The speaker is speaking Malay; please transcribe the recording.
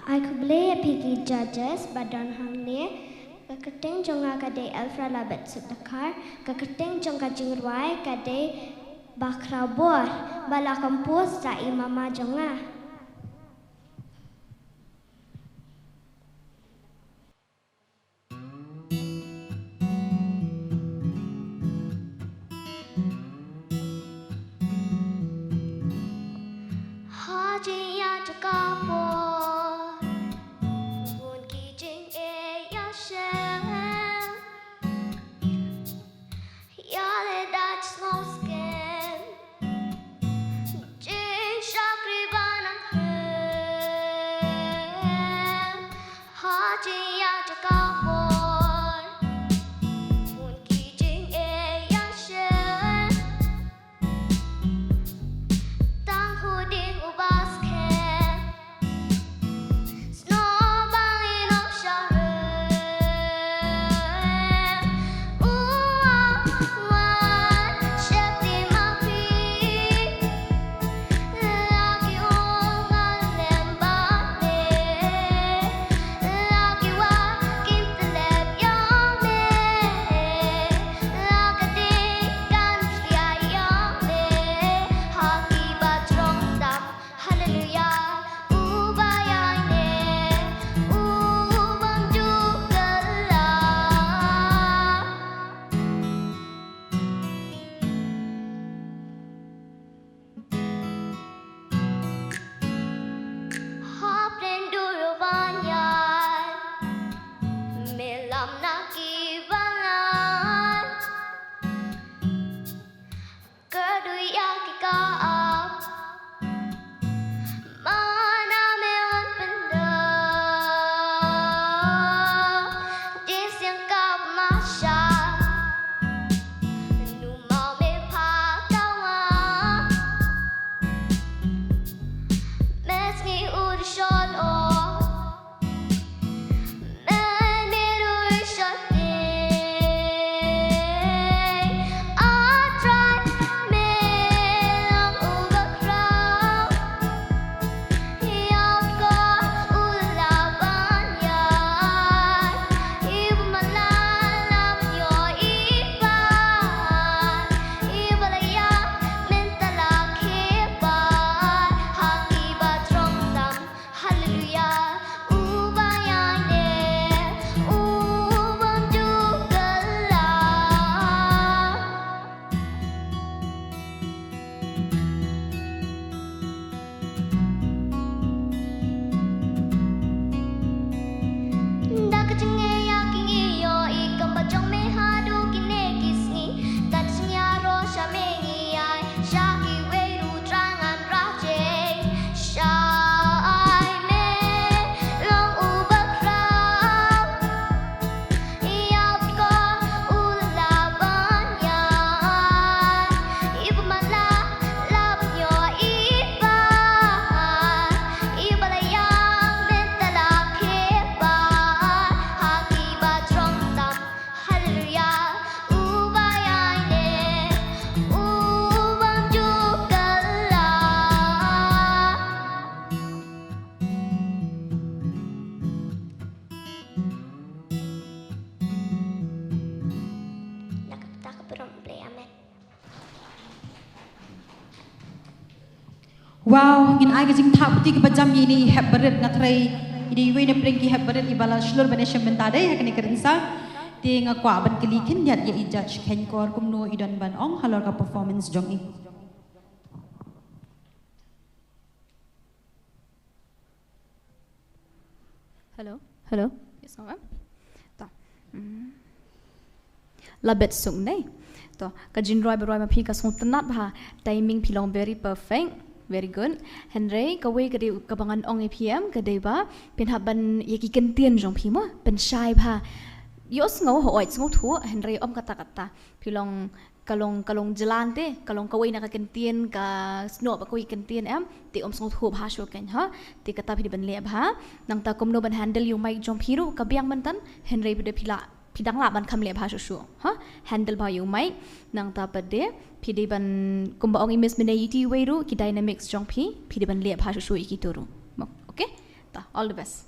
I could play a piggy judges, but don't hang near. Kakateng jonga kade Elfra Labetsuk Dkhar, kakateng jonga jingruai kade Khubor, bala kampus sa imama jonga. Wow, ngin ay kasing tapti ke bajam ini hebret ngatrai ini we ne prengki hebret ibala shlur banesha mentade hakni kerinsa ti ngakwa ban kelikin yat ye judge ken kor kumno idan ban ong halor ka performance jong i. Hello. Yes, ma'am. Ta. Labetsuk nei. To kajin roi beroi ma phi ka song tanat bha timing philong very perfect. Very good. Henry, kawai kadi kabangan ong APM kadi ba pinhaban yaki kentian jong phima pen shai ba yos ngau ho oi ngau thu Henry om kata pilong kalong jalan te kalong kawai nak kentian ka snow ba kawai kentian em ti om ngau thu ba sho kan ha ti kata phi ban le ba nang ta komno ban handle yung mic jong phiru kabiang mantan Henry bide phila pidang la ban kham le ba sho ha handle ba yung mic nang ta pade pidi ban kumba ong imis mena yiti weiru ki dynamics jong phi pidi ban le bha shu iki toru okay ta All the best.